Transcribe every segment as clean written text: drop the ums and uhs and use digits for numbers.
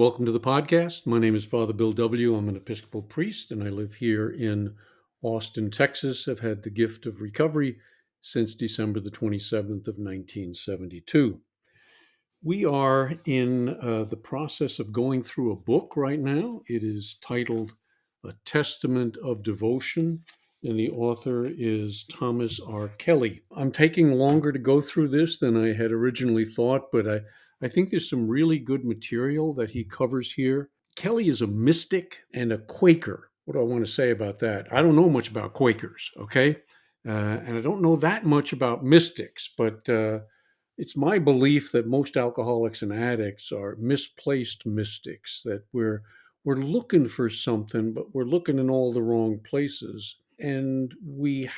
Welcome to the podcast. My name is Father Bill W. I'm an Episcopal priest and I live here in Austin, Texas. I've had the gift of recovery since December the 27th of 1972. We are in the process of going through a book right now. It is titled A Testament of Devotion, and the author is Thomas R. Kelly. I'm taking longer to go through this than I had originally thought, but I think there's some really good material that he covers here. Kelly is a mystic and a Quaker. What do I want to say about that? I don't know much about Quakers, okay? And I don't know that much about mystics, but it's my belief that most alcoholics and addicts are misplaced mystics, that we're looking for something, but we're looking in all the wrong places. And we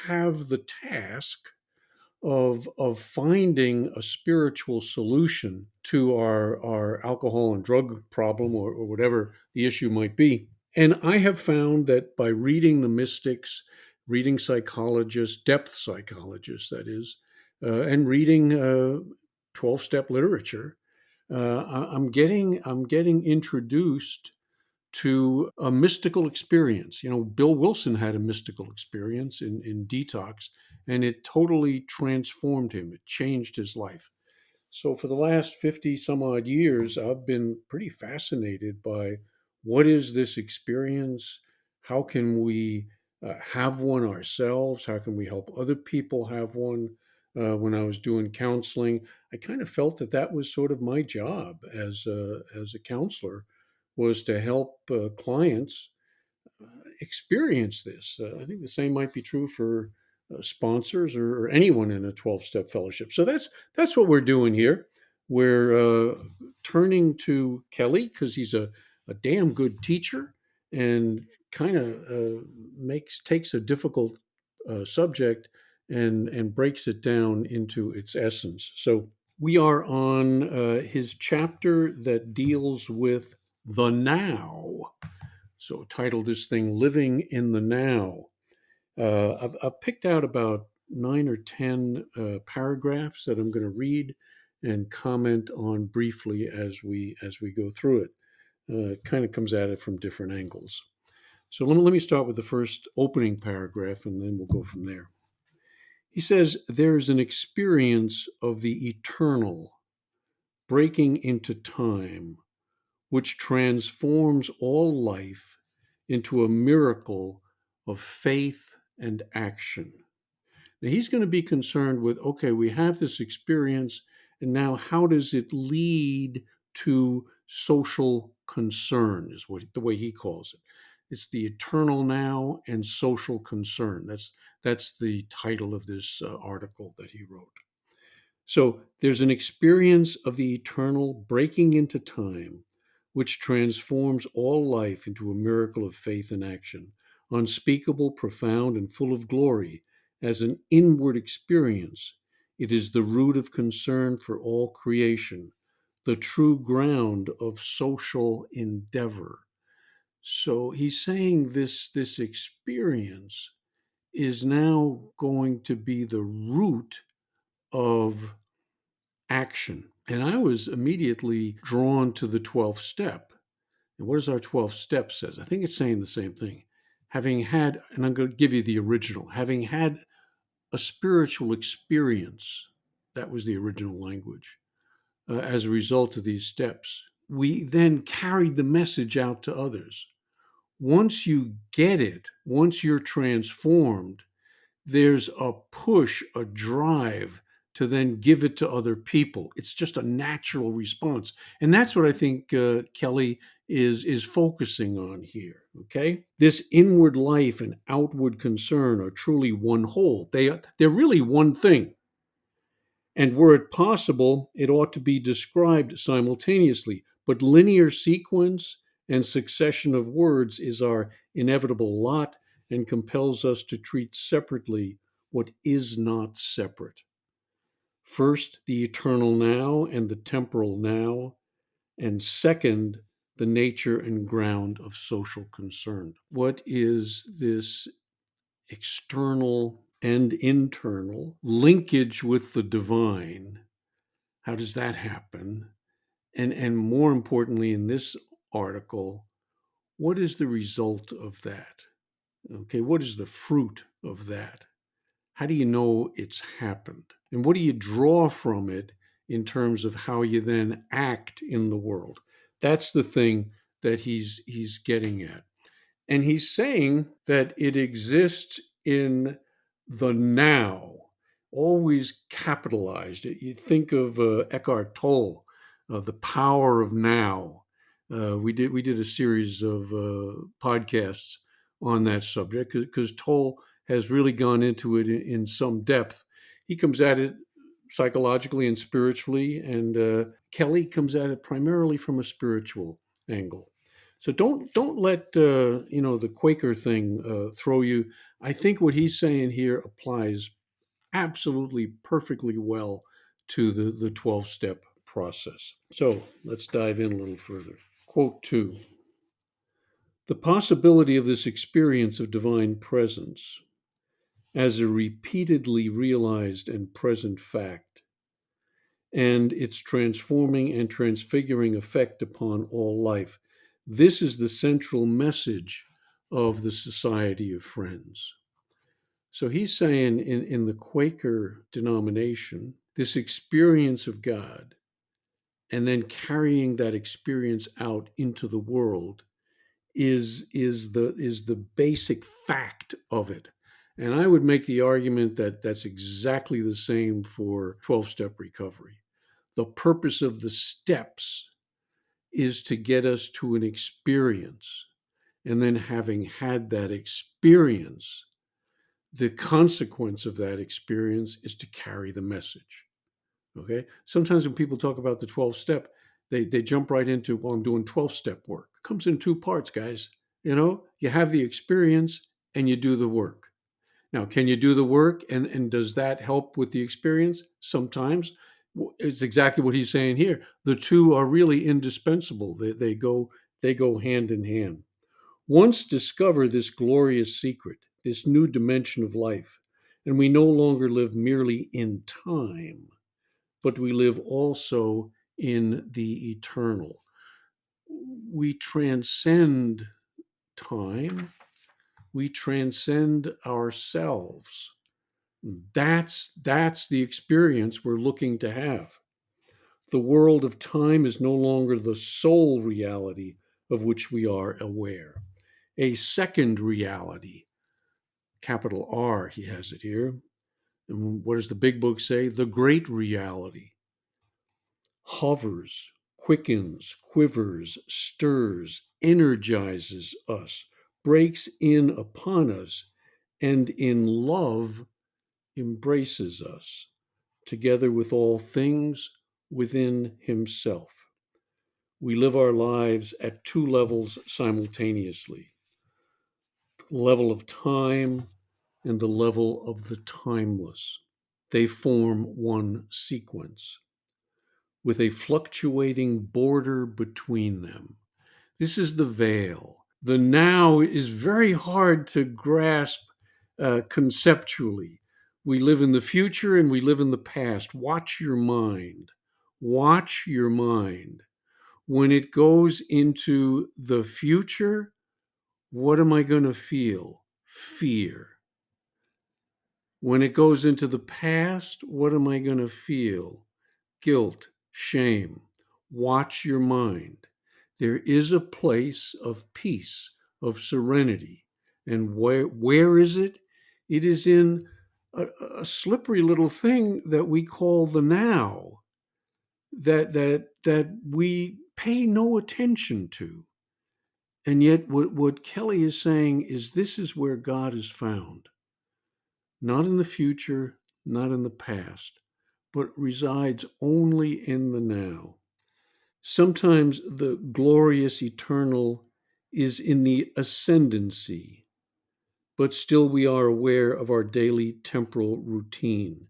have the task of finding a spiritual solution to our alcohol and drug problem or whatever the issue might be. And I have found that by reading the mystics, reading psychologists, depth psychologists, that is, and reading 12-step literature, I'm getting introduced to a mystical experience. You know, Bill Wilson had a mystical experience in detox, and it totally transformed him. It changed his life. So for the last 50 some odd years, I've been pretty fascinated by what is this experience? How can we have one ourselves? How can we help other people have one? When I was doing counseling, I kind of felt that that was sort of my job as a counselor, was to help clients experience this. I think the same might be true for sponsors or anyone in a 12-step fellowship. So that's what we're doing here. We're turning to Kelly because he's a damn good teacher and kind of takes a difficult subject and breaks it down into its essence. So we are on his chapter that deals with the now. So, titled this thing "Living in the Now." I've picked out about 9 or 10 paragraphs that I'm going to read and comment on briefly as we go through it. It kind of comes at it from different angles. So let me start with the first opening paragraph, and then we'll go from there. He says, "There's an experience of the eternal breaking into time, which transforms all life into a miracle of faith and action." Now, he's going to be concerned with, okay, we have this experience, and now how does it lead to social concern, is what the way he calls it. It's the eternal now and social concern. That's the title of this article that he wrote. So there's an experience of the eternal breaking into time, which transforms all life into a miracle of faith and action, unspeakable, profound, and full of glory. As an inward experience, it is the root of concern for all creation, the true ground of social endeavor. So he's saying this experience is now going to be the root of action. And I was immediately drawn to the 12th step. And what does our 12th step says? I think it's saying the same thing. Having had, and I'm going to give you the original, having had a spiritual experience, that was the original language, as a result of these steps, we then carried the message out to others. Once you get it, once you're transformed, there's a push, a drive to then give it to other people. It's just a natural response. And that's what I think Kelly is focusing on here, okay? This inward life and outward concern are truly one whole. They're really one thing. And were it possible, it ought to be described simultaneously. But linear sequence and succession of words is our inevitable lot and compels us to treat separately what is not separate. First, the eternal now and the temporal now, and second, the nature and ground of social concern. What is this external and internal linkage with the divine? How does that happen? And more importantly, in this article, what is the result of that? Okay, what is the fruit of that? How do you know it's happened? And what do you draw from it in terms of how you then act in the world? That's the thing that he's getting at. And he's saying that it exists in the now, always capitalized. You think of Eckhart Tolle, the power of now. We did a series of podcasts on that subject because Tolle has really gone into it in some depth. He comes at it psychologically and spiritually, and Kelly comes at it primarily from a spiritual angle. So don't let the Quaker thing throw you. I think what he's saying here applies absolutely perfectly well to the 12-step process. So let's dive in a little further. Quote 2: the possibility of this experience of divine presence as a repeatedly realized and present fact, and its transforming and transfiguring effect upon all life. This is the central message of the Society of Friends. So he's saying in the Quaker denomination, this experience of God and then carrying that experience out into the world is the basic fact of it. And I would make the argument that that's exactly the same for 12-step recovery. The purpose of the steps is to get us to an experience. And then, having had that experience, the consequence of that experience is to carry the message. Okay. Sometimes when people talk about the 12 step, they jump right into, well, I'm doing 12-step work. It comes in two parts, guys. You have the experience and you do the work. Now, can you do the work and does that help with the experience? Sometimes. It's exactly what he's saying here. The two are really indispensable. They go hand in hand. Once discover this glorious secret, this new dimension of life, and we no longer live merely in time, but we live also in the eternal. We transcend time, we transcend ourselves. That's the experience we're looking to have. The world of time is no longer the sole reality of which we are aware. A second reality, capital R, he has it here. And what does the big book say? The great reality hovers, quickens, quivers, stirs, energizes us, breaks in upon us, and in love embraces us, together with all things within himself. We live our lives at two levels simultaneously: the level of time and the level of the timeless. They form one sequence with a fluctuating border between them. This is the veil. The now is very hard to grasp conceptually. We live in the future and we live in the past. Watch your mind. Watch your mind. When it goes into the future, what am I going to feel? Fear. When it goes into the past, what am I going to feel? Guilt, shame. Watch your mind. There is a place of peace, of serenity. And where is it? It is in a slippery little thing that we call the now, that we pay no attention to. And yet what Kelly is saying is this is where God is found. Not in the future, not in the past, but resides only in the now. Sometimes the glorious eternal is in the ascendancy, but still we are aware of our daily temporal routine.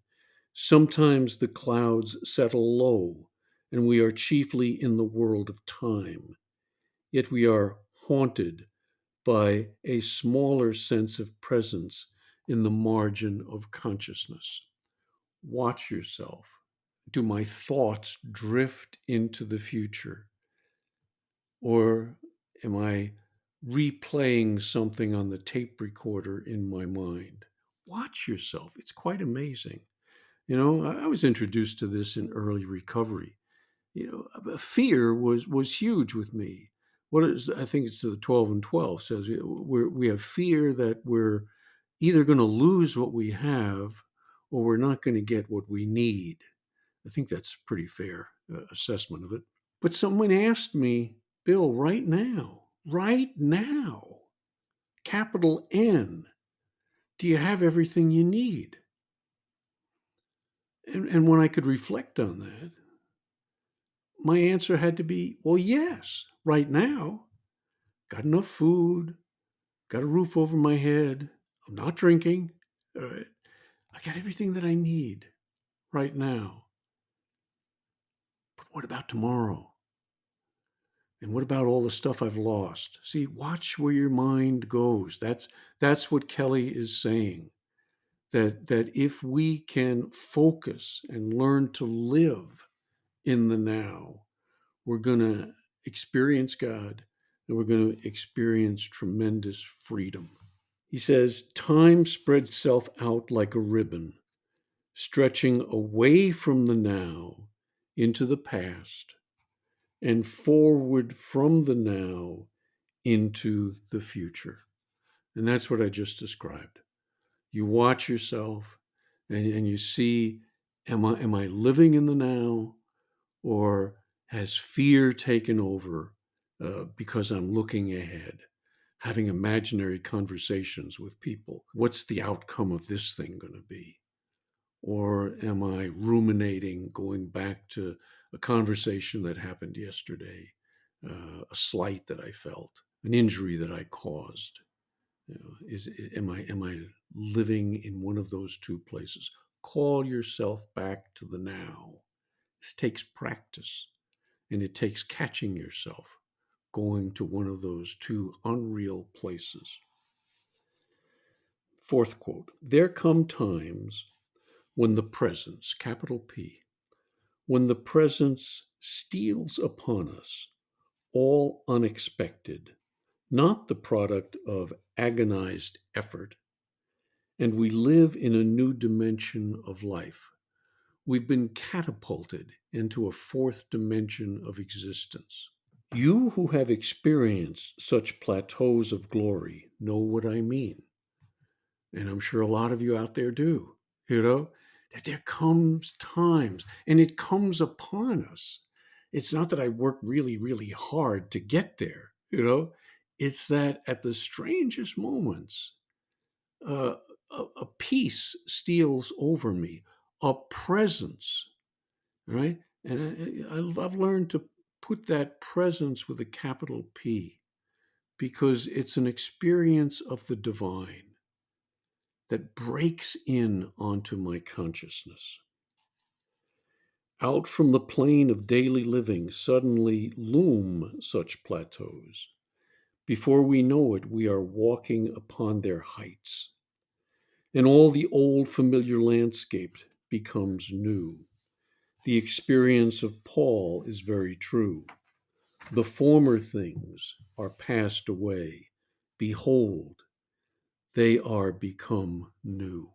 Sometimes the clouds settle low, and we are chiefly in the world of time. Yet we are haunted by a smaller sense of presence in the margin of consciousness. Watch yourself. do my thoughts drift into the future? Or am I replaying something on the tape recorder in my mind? Watch yourself. It's quite amazing. I was introduced to this in early recovery. Fear was huge with me. What is I think it's the 12 and 12 says we have fear that we're either going to lose what we have or we're not going to get what we need. I think that's a pretty fair assessment of it. But someone asked me, Bill, right now, capital N, do you have everything you need? And when I could reflect on that, my answer had to be, well, yes, right now. Got enough food, got a roof over my head, I'm not drinking. All right. I got everything that I need right now. But what about tomorrow? And what about all the stuff I've lost? See, watch where your mind goes. That's what Kelly is saying. That if we can focus and learn to live in the now, we're going to experience God and we're going to experience tremendous freedom. He says, time spreads itself out like a ribbon, stretching away from the now into the past and forward from the now into the future. And that's what I just described. You watch yourself and you see, am I living in the now, or has fear taken over because I'm looking ahead, having imaginary conversations with people? What's the outcome of this thing going to be? Or am I ruminating, going back to a conversation that happened yesterday, a slight that I felt, an injury that I caused? Am I living in one of those two places? Call yourself back to the now. This takes practice, and it takes catching yourself going to one of those two unreal places. Fourth quote: there come times when the presence, capital P, when the presence steals upon us, all unexpected, not the product of agonized effort, and we live in a new dimension of life. We've been catapulted into a fourth dimension of existence. You who have experienced such plateaus of glory know what I mean. And I'm sure a lot of you out there do, that there comes times, and it comes upon us. It's not that I work really, really hard to get there, it's that at the strangest moments, uh, a peace steals over me, a presence, right? And I've learned to put that presence with a capital P because it's an experience of the divine that breaks in onto my consciousness. Out from the plane of daily living suddenly loom such plateaus. Before we know it, we are walking upon their heights, and all the old familiar landscape becomes new. The experience of Paul is very true. The former things are passed away. Behold, they are become new.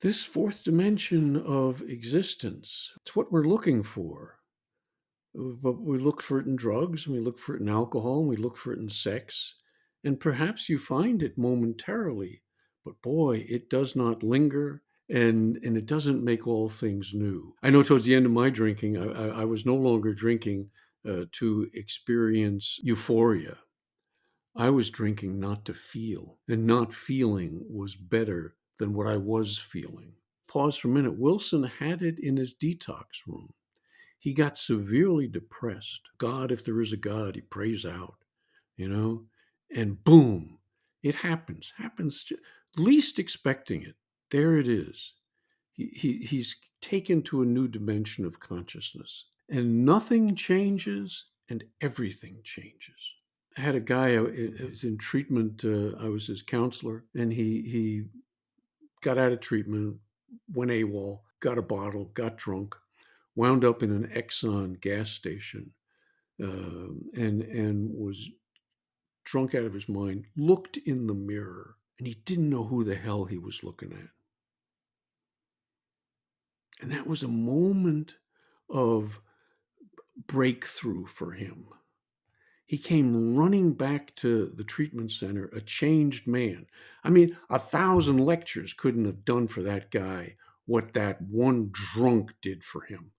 This fourth dimension of existence, it's what we're looking for. But we look for it in drugs, and we look for it in alcohol, and we look for it in sex. And perhaps you find it momentarily, but boy, it does not linger, and it doesn't make all things new. I know towards the end of my drinking, I was no longer drinking to experience euphoria. I was drinking not to feel, and not feeling was better than what I was feeling. Pause for a minute. Wilson had it in his detox room. He got severely depressed. God, if there is a God, he prays out, and boom, it happens least expecting it. There it is. He's taken to a new dimension of consciousness, and nothing changes and everything changes. I had a guy who was in treatment. I was his counselor, and he got out of treatment, went AWOL, got a bottle, got drunk, wound up in an Exxon gas station, and was drunk out of his mind, looked in the mirror, and he didn't know who the hell he was looking at. And that was a moment of breakthrough for him. He came running back to the treatment center, a changed man. I mean, 1,000 lectures couldn't have done for that guy what that one drunk did for him.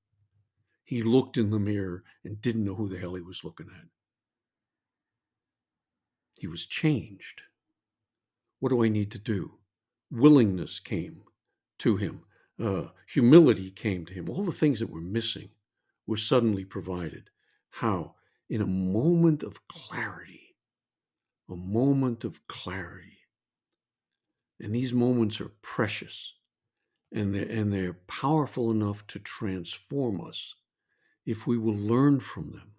He looked in the mirror and didn't know who the hell he was looking at. He was changed. What do I need to do? Willingness came to him. Humility came to him. All the things that were missing were suddenly provided. How? In a moment of clarity. A moment of clarity. And these moments are precious, and they're powerful enough to transform us if we will learn from them.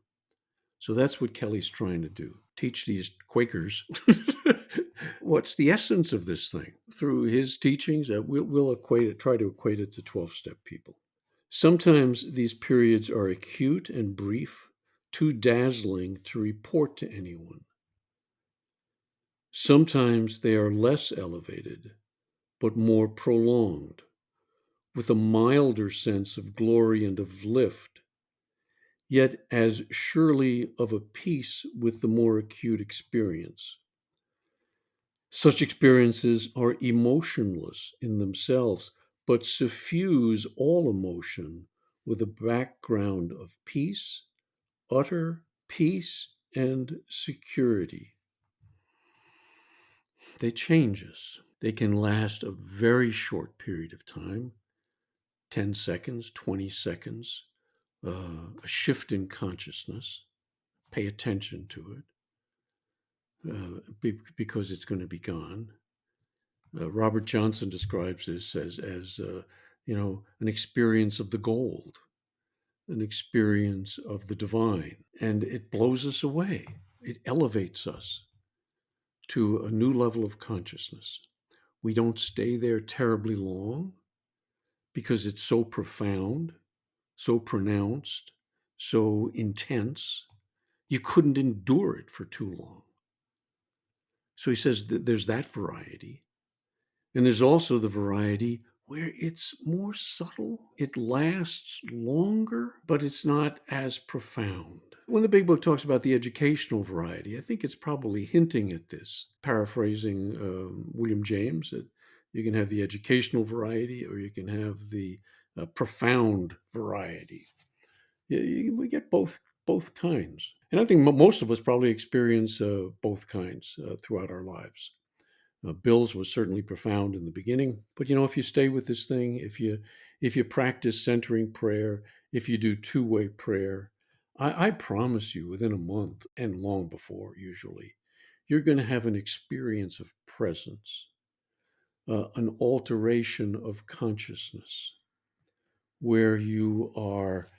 So that's what Kelly's trying to do. Teach these Quakers what's the essence of this thing. Through his teachings, we'll try to equate it to 12-step people. Sometimes these periods are acute and brief, too dazzling to report to anyone. Sometimes they are less elevated, but more prolonged, with a milder sense of glory and of lift, yet as surely of a peace with the more acute experience. Such experiences are emotionless in themselves, but suffuse all emotion with a background of peace, utter peace, and security. They change us. They can last a very short period of time, 10 seconds, 20 seconds, a shift in consciousness. Pay attention to it because it's going to be gone. Robert Johnson describes this as an experience of the gold, an experience of the divine, and it blows us away. It elevates us to a new level of consciousness. We don't stay there terribly long because it's so profound, so pronounced, so intense. You couldn't endure it for too long. So he says that there's that variety. And there's also the variety where it's more subtle. It lasts longer, but it's not as profound. When the Big Book talks about the educational variety, I think it's probably hinting at this, paraphrasing William James, that you can have the educational variety or you can have the profound variety. We get both kinds. And I think most of us probably experience both kinds throughout our lives. Bill's was certainly profound in the beginning, but if you stay with this thing, if you practice centering prayer, if you do two-way prayer, I promise you, within a month and long before, usually, you're going to have an experience of presence, an alteration of consciousness, where you are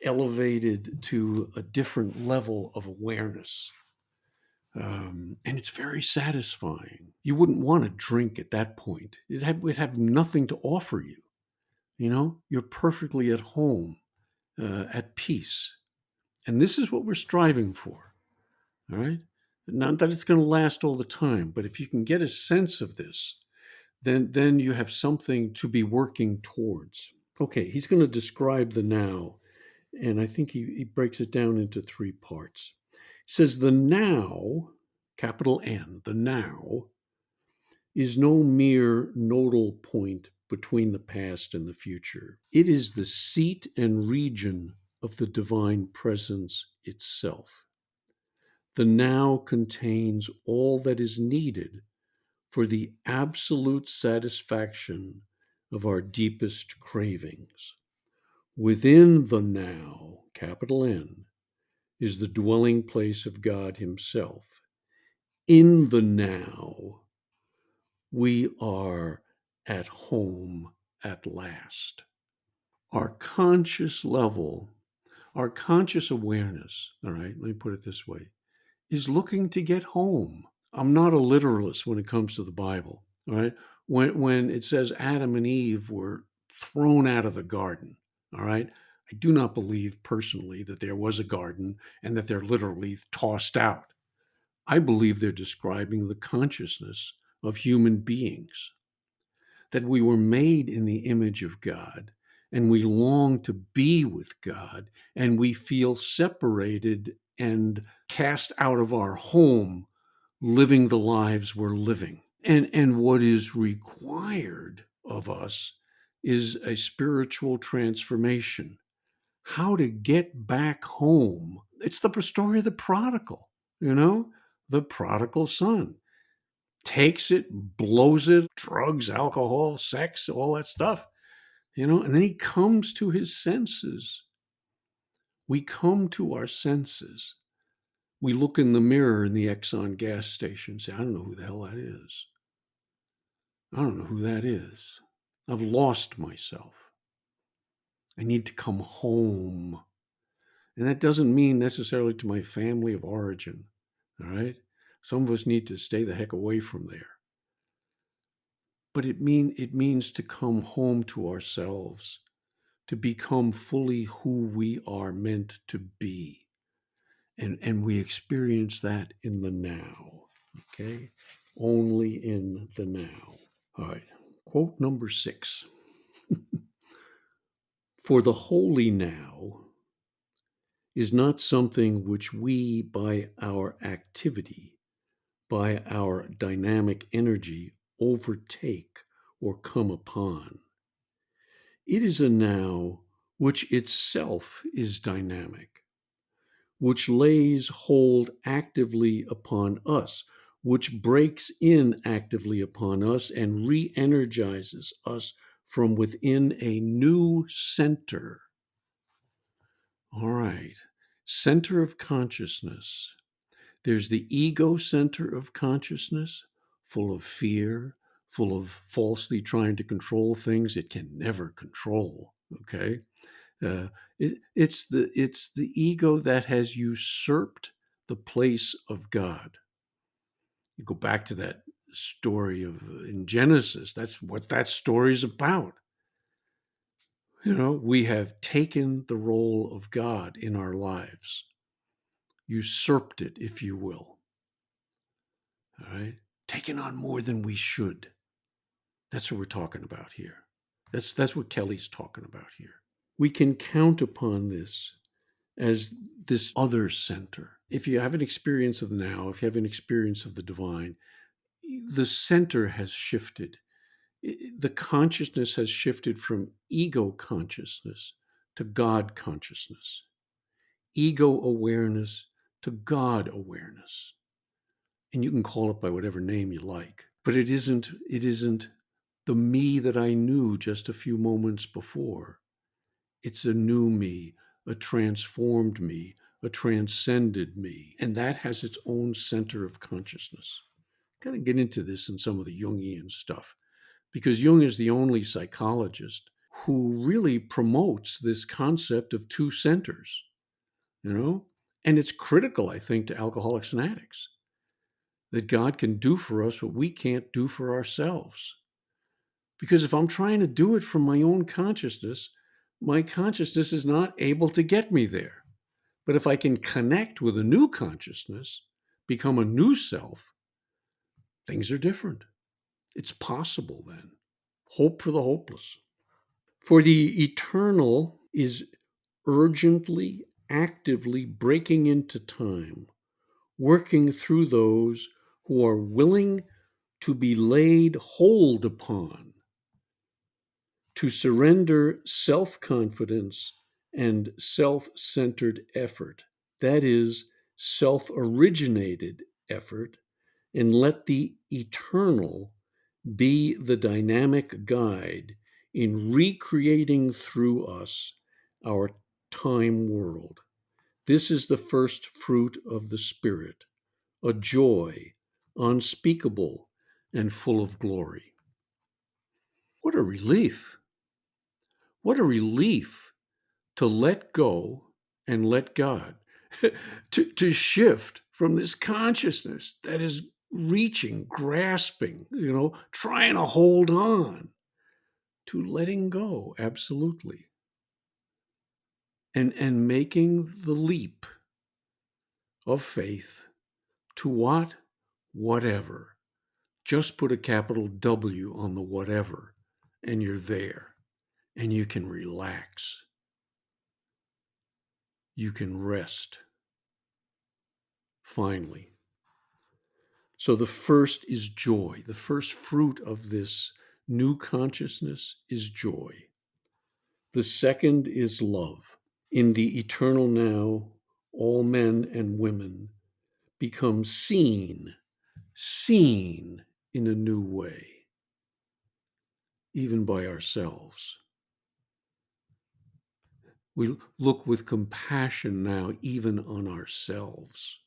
elevated to a different level of awareness. And it's very satisfying. You wouldn't want to drink at that point. It had nothing to offer you. You're perfectly at home, at peace. And this is what we're striving for. All right. Not that it's going to last all the time, but if you can get a sense of this, then you have something to be working towards. Okay, he's going to describe the now. And I think he breaks it down into three parts. He says the now, capital N, the now, is no mere nodal point between the past and the future. It is the seat and region of the divine presence itself. The now contains all that is needed for the absolute satisfaction of our deepest cravings. Within the now, capital N, is the dwelling place of God Himself. In the now, we are at home at last. Our conscious level, our conscious awareness, all right, let me put it this way, is looking to get home. I'm not a literalist when it comes to the Bible, all right? When it says Adam and Eve were thrown out of the garden. All right. I do not believe personally that there was a garden and that they're literally tossed out. I believe they're describing the consciousness of human beings, that we were made in the image of God and we long to be with God, and we feel separated and cast out of our home living the lives we're living. And what is required of us is a spiritual transformation. How to get back home. It's the story of the prodigal, the prodigal son. Takes it, blows it, drugs, alcohol, sex, all that stuff, and then he comes to his senses. We come to our senses. We look in the mirror in the Exxon gas station and say, I don't know who the hell that is. I don't know who that is. I've lost myself. I need to come home. And that doesn't mean necessarily to my family of origin. All right. Some of us need to stay the heck away from there. But it means to come home to ourselves, to become fully who we are meant to be. And we experience that in the now. Okay. Only in the now. All right. Quote number 6. For the holy now is not something which we, by our activity, by our dynamic energy, overtake or come upon. It is a now which itself is dynamic, which lays hold actively upon us, which breaks in actively upon us and re-energizes us from within a new center. All right. Center of consciousness. There's the ego center of consciousness, full of fear, full of falsely trying to control things it can never control. Okay. It's the ego that has usurped the place of God. You go back to that story in Genesis. That's what that story is about. We have taken the role of God in our lives, usurped it, if you will. All right, taken on more than we should. That's what we're talking about here. That's what Kelly's talking about here. We can count upon this as this other center. If you have an experience of the now, if you have an experience of the divine, the center has shifted. The consciousness has shifted from ego consciousness to God consciousness, ego awareness to God awareness. And you can call it by whatever name you like, but it isn't the me that I knew just a few moments before. It's a new me, a transformed me, a transcended me, and that has its own center of consciousness. Got to get into this in some of the Jungian stuff, because Jung is the only psychologist who really promotes this concept of two centers, and it's critical, I think, to alcoholics and addicts, that God can do for us what we can't do for ourselves. Because if I'm trying to do it from my own consciousness, my consciousness is not able to get me there. But if I can connect with a new consciousness, become a new self, things are different. It's possible then. Hope for the hopeless. For the eternal is urgently, actively breaking into time, working through those who are willing to be laid hold upon, to surrender self-confidence and self-centered effort, that is, self-originated effort, and let the eternal be the dynamic guide in recreating through us our time world. This is the first fruit of the Spirit, a joy unspeakable and full of glory. What a relief! What a relief to let go and let God, to shift from this consciousness that is reaching, grasping, trying to hold on. to letting go, absolutely. And making the leap of faith to what? Whatever. Just put a capital W on the whatever, and you're there. And you can relax. You can rest. Finally. So the first is joy. The first fruit of this new consciousness is joy. The second is love. In the eternal now, all men and women become seen in a new way, even by ourselves. We look with compassion now, even on ourselves.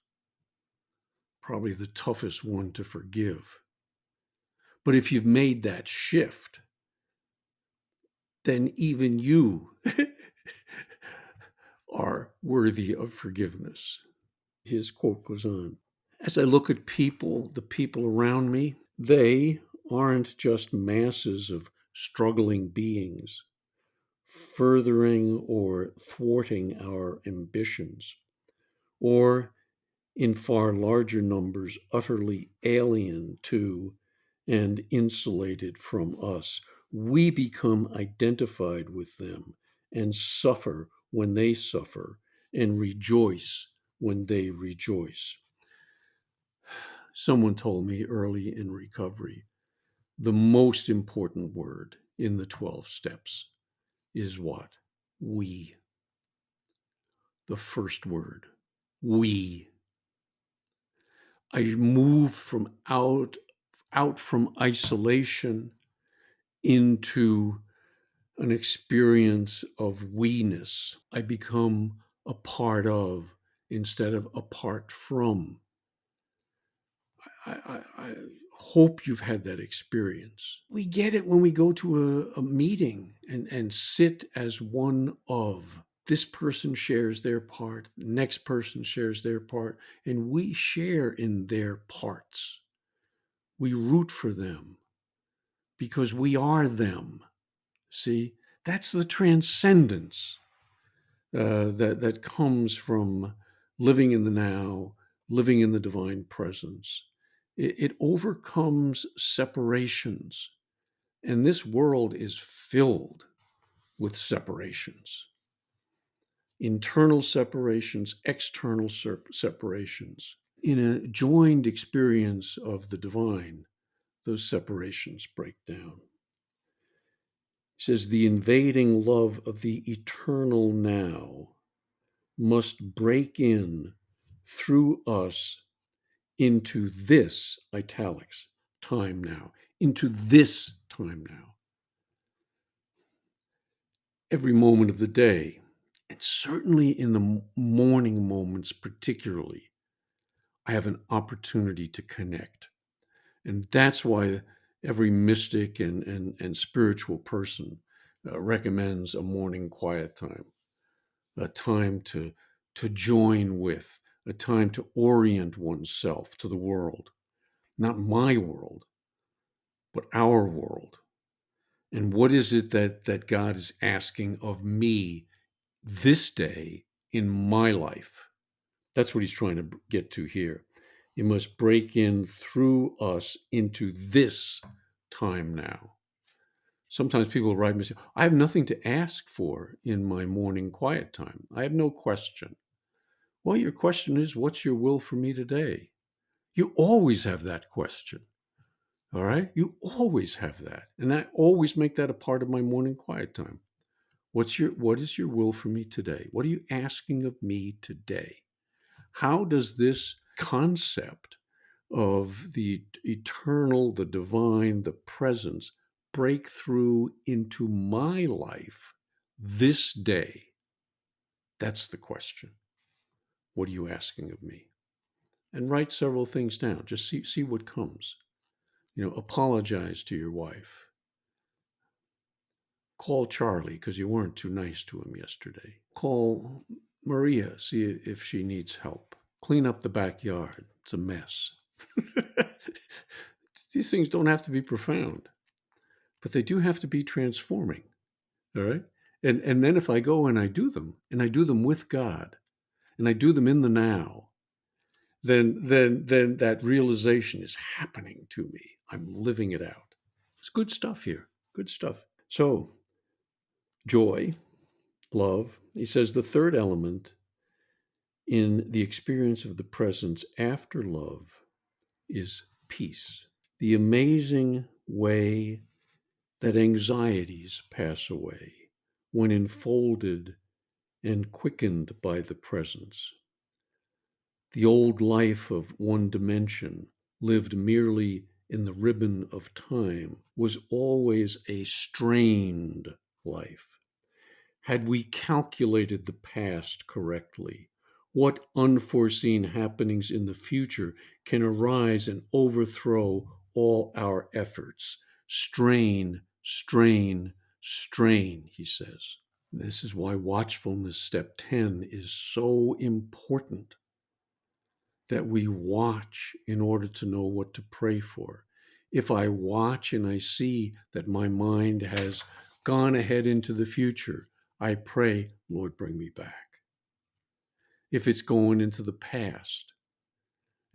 Probably the toughest one to forgive. But if you've made that shift, then even you are worthy of forgiveness. His quote goes on, as I look at people, the people around me, they aren't just masses of struggling beings, furthering or thwarting our ambitions, or in far larger numbers, utterly alien to and insulated from us. We become identified with them and suffer when they suffer and rejoice when they rejoice. Someone told me early in recovery, the most important word in the 12 steps is what? We. The first word. We. I move from out from isolation into an experience of we-ness. I become a part of instead of apart from. I hope you've had that experience. We get it when we go to a meeting and sit as one of. This person shares their part, the next person shares their part, and we share in their parts. We root for them because we are them. See, that's the transcendence that comes from living in the now, living in the divine presence. It overcomes separations, and this world is filled with separations. Internal separations, external separations. In a joined experience of the divine, those separations break down. He says, the invading love of the eternal now must break in through us into this, italics, time now, into this time now. Every moment of the day, and certainly in the morning moments particularly, I have an opportunity to connect. And that's why every mystic and spiritual person recommends a morning quiet time, a time to join with, a time to orient oneself to the world, not my world, but our world. And what is it that God is asking of me this day in my life? That's what he's trying to get to here. It must break in through us into this time now. Sometimes people write me and say, I have nothing to ask for in my morning quiet time. I have no question. Well, your question is, what's your will for me today? You always have that question. All right? You always have that. And I always make that a part of my morning quiet time. What is your will for me today? What are you asking of me today? How does this concept of the eternal, the divine, the presence break through into my life this day? That's the question. What are you asking of me? And write several things down. Just see what comes. Apologize to your wife. Call Charlie because you weren't too nice to him yesterday. Call Maria, see if she needs help. Clean up the backyard. It's a mess. These things don't have to be profound. but they do have to be transforming. All right. And then if I go and I do them with God, and I do them in the now, then that realization is happening to me. I'm living it out. It's good stuff here. Good stuff. So joy, love. He says the third element in the experience of the presence after love is peace. The amazing way that anxieties pass away when enfolded and quickened by the presence. The old life of one dimension, lived merely in the ribbon of time, was always a strained life. Had we calculated the past correctly, what unforeseen happenings in the future can arise and overthrow all our efforts? Strain, strain, strain, he says. This is why watchfulness, step 10, is so important, that we watch in order to know what to pray for. If I watch and I see that my mind has gone ahead into the future, I pray, Lord, bring me back. If it's going into the past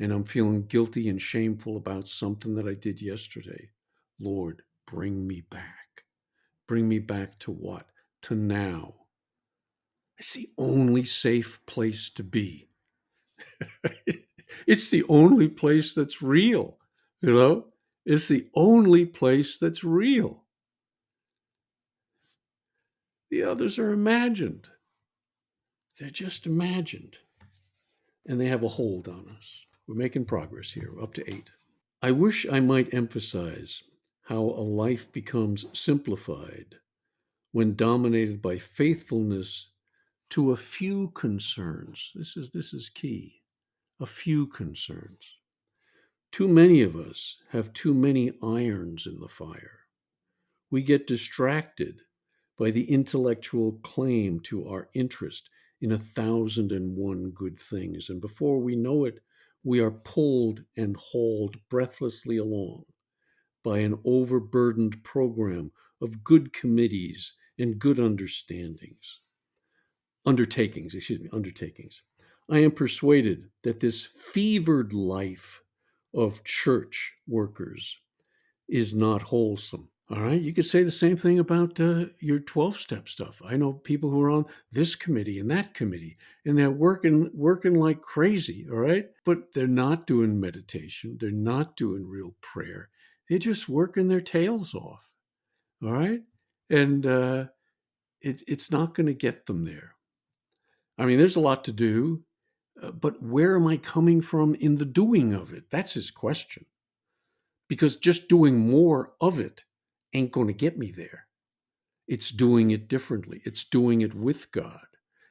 and I'm feeling guilty and shameful about something that I did yesterday, Lord, bring me back. Bring me back to what? To now. It's the only safe place to be. It's the only place that's real, you know? It's the only place that's real. The others are imagined. They're just imagined. And they have a hold on us. We're making progress here. We're up to 8. I wish I might emphasize how a life becomes simplified when dominated by faithfulness to a few concerns. This is key. A few concerns. Too many of us have too many irons in the fire. We get distracted by the intellectual claim to our interest in 1,001 good things. And before we know it, we are pulled and hauled breathlessly along by an overburdened program of good committees and good undertakings. I am persuaded that this fevered life of church workers is not wholesome. All right. You could say the same thing about your 12-step stuff. I know people who are on this committee and that committee, and they're working like crazy. All right. But they're not doing meditation. They're not doing real prayer. They're just working their tails off. All right. And it's not going to get them there. I mean, there's a lot to do, but where am I coming from in the doing of it? That's his question. Because just doing more of it ain't going to get me there. It's doing it differently. It's doing it with God.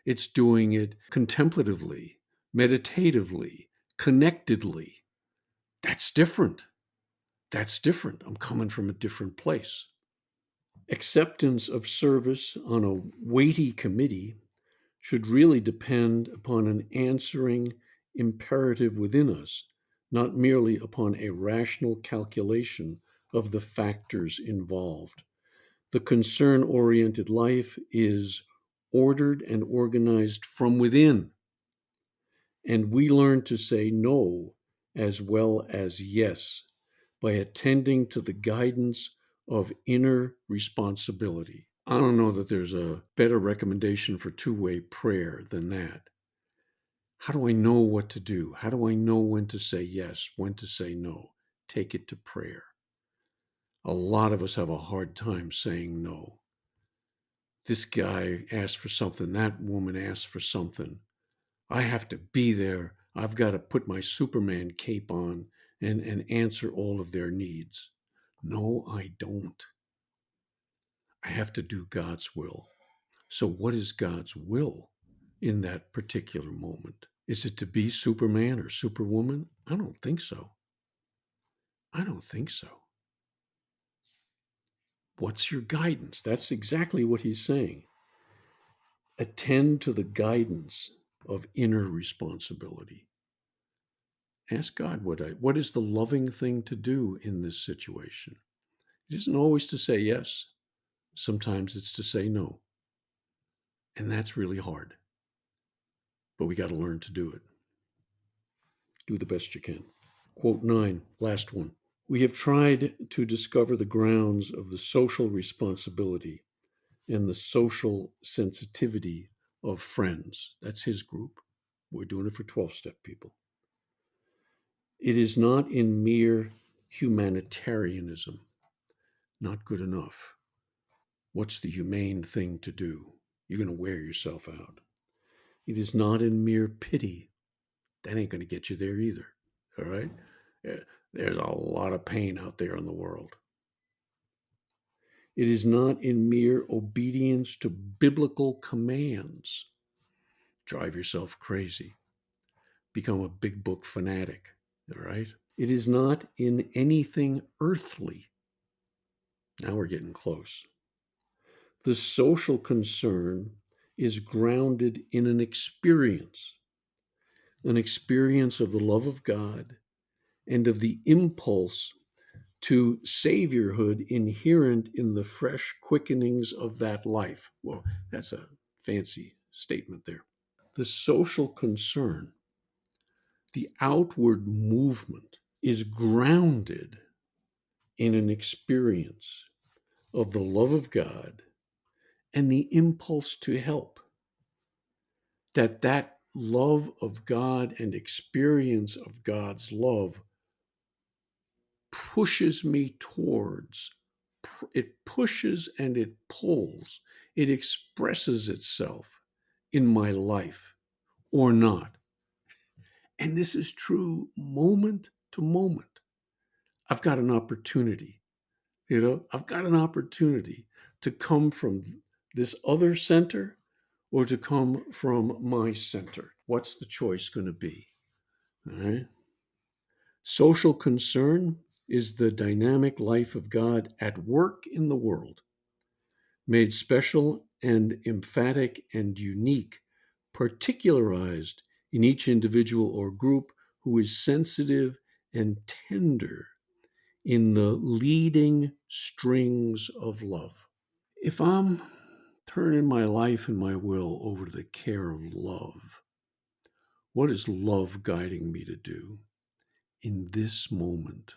It's doing it contemplatively, meditatively, connectedly. That's different. That's different. I'm coming from a different place. Acceptance of service on a weighty committee should really depend upon an answering imperative within us, not merely upon a rational calculation of the factors involved. The concern-oriented life is ordered and organized from within, and we learn to say no as well as yes by attending to the guidance of inner responsibility. I don't know that there's a better recommendation for two-way prayer than that. How do I know what to do? How do I know when to say yes, when to say no? Take it to prayer. A lot of us have a hard time saying no. This guy asked for something, that woman asked for something. I have to be there. I've got to put my Superman cape on and answer all of their needs. No, I don't. I have to do God's will. So what is God's will in that particular moment? Is it to be Superman or Superwoman? I don't think so. I don't think so. What's your guidance? That's exactly what he's saying. Attend to the guidance of inner responsibility. Ask God what is the loving thing to do in this situation? It isn't always to say yes. Sometimes it's to say no. And that's really hard. But we got to learn to do it. Do the best you can. Quote 9, last one. We have tried to discover the grounds of the social responsibility and the social sensitivity of friends. That's his group. We're doing it for 12-step people. It is not in mere humanitarianism, not good enough. What's the humane thing to do? You're going to wear yourself out. It is not in mere pity. That ain't going to get you there either. All right? There's a lot of pain out there in the world. It is not in mere obedience to biblical commands. Drive yourself crazy. Become a big book fanatic. All right? It is not in anything earthly. Now we're getting close. The social concern is grounded in an experience of the love of God and of the impulse to saviorhood inherent in the fresh quickenings of that life. Well, that's a fancy statement there. The social concern, the outward movement, is grounded in an experience of the love of God and the impulse to help. That love of God and experience of God's love pushes me towards, it pushes and it pulls, it expresses itself in my life or not. And this is true moment to moment. I've got an opportunity, I've got an opportunity to come from this other center or to come from my center. What's the choice going to be? All right. Social concern is the dynamic life of God at work in the world, made special and emphatic and unique, particularized in each individual or group who is sensitive and tender in the leading strings of love. If I'm turning my life and my will over to the care of love, what is love guiding me to do in this moment,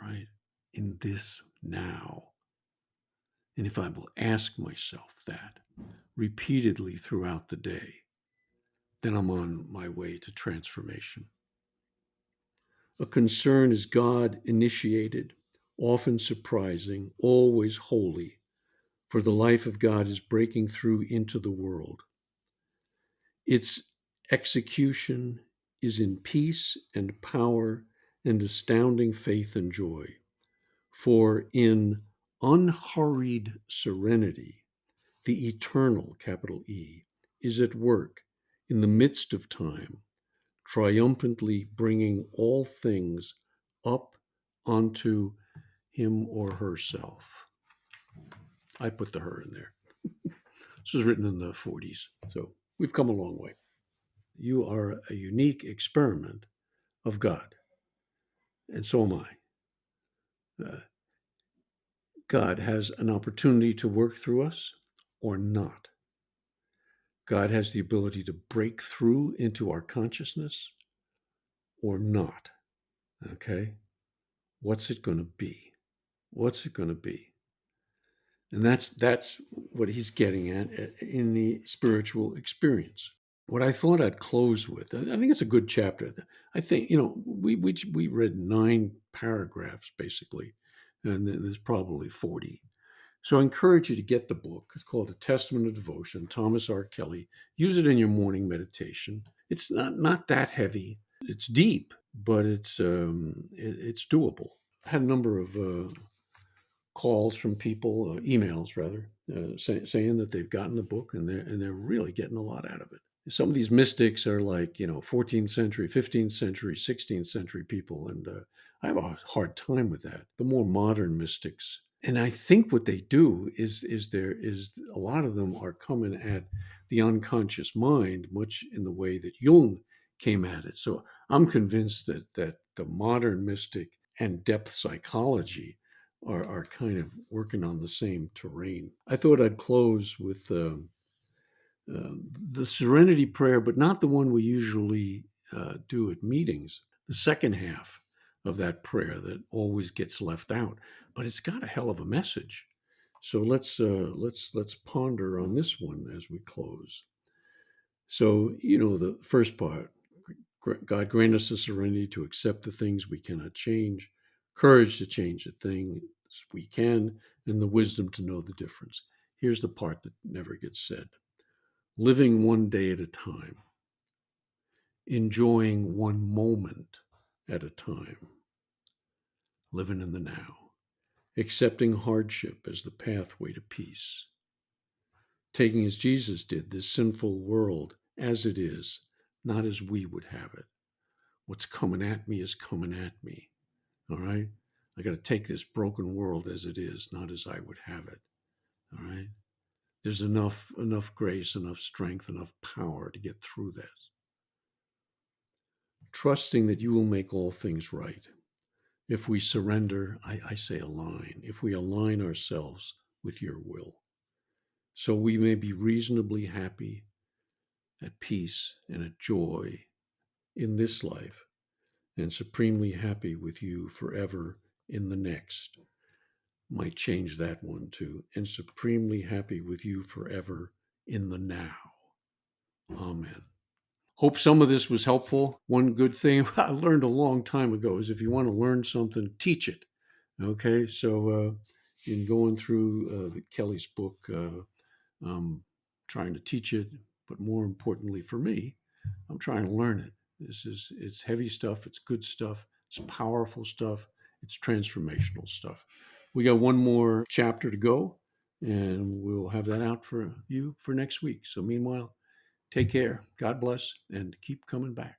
right? In this now. And if I will ask myself that repeatedly throughout the day, then I'm on my way to transformation. A concern is God initiated, often surprising, always holy, for the life of God is breaking through into the world. Its execution is in peace and power and astounding faith and joy. For in unhurried serenity, the eternal, capital E, is at work in the midst of time, triumphantly bringing all things up onto him or herself. I put the her in there. This was written in the 40s, so we've come a long way. You are a unique experiment of God, and so am I. God has an opportunity to work through us or not. God has the ability to break through into our consciousness or not. Okay? What's it going to be? What's it going to be? And that's what he's getting at in the spiritual experience. What I thought I'd close with, I think it's a good chapter. I think, we read 9 paragraphs basically, and there's probably 40. So I encourage you to get the book. It's called A Testament of Devotion, Thomas R. Kelly. Use it in your morning meditation. It's not that heavy. It's deep, but it's doable. I had a number of calls from people, emails rather, saying that they've gotten the book and they're really getting a lot out of it. Some of these mystics are like 14th century, 15th century, 16th century people, and I have a hard time with that. The more modern mystics, and I think what they do is a lot of them are coming at the unconscious mind, much in the way that Jung came at it. So I'm convinced that the modern mystic and depth psychology are kind of working on the same terrain. I thought I'd close with the Serenity Prayer, but not the one we usually do at meetings. The second half of that prayer that always gets left out, but it's got a hell of a message. So let's ponder on this one as we close. So the first part: God grant us the serenity to accept the things we cannot change, courage to change the things we can, and the wisdom to know the difference. Here's the part that never gets said: living one day at a time, enjoying one moment at a time, living in the now, accepting hardship as the pathway to peace, taking as Jesus did this sinful world as it is, not as we would have it. What's coming at me is coming at me. All right? I got to take this broken world as it is, not as I would have it. All right? There's enough grace, enough strength, enough power to get through that. Trusting that you will make all things right. If we surrender, I say align, if we align ourselves with your will, so we may be reasonably happy, at peace, and at joy in this life, and supremely happy with you forever in the next. Might change that one too. And supremely happy with you forever in the now. Amen. Hope some of this was helpful. One good thing I learned a long time ago is if you want to learn something, teach it. Okay, so in going through Kelly's book, I'm trying to teach it, but more importantly for me, I'm trying to learn it. It's heavy stuff, it's good stuff, it's powerful stuff, it's transformational stuff. We got one more chapter to go, and we'll have that out for you for next week. So meanwhile, take care, God bless, and keep coming back.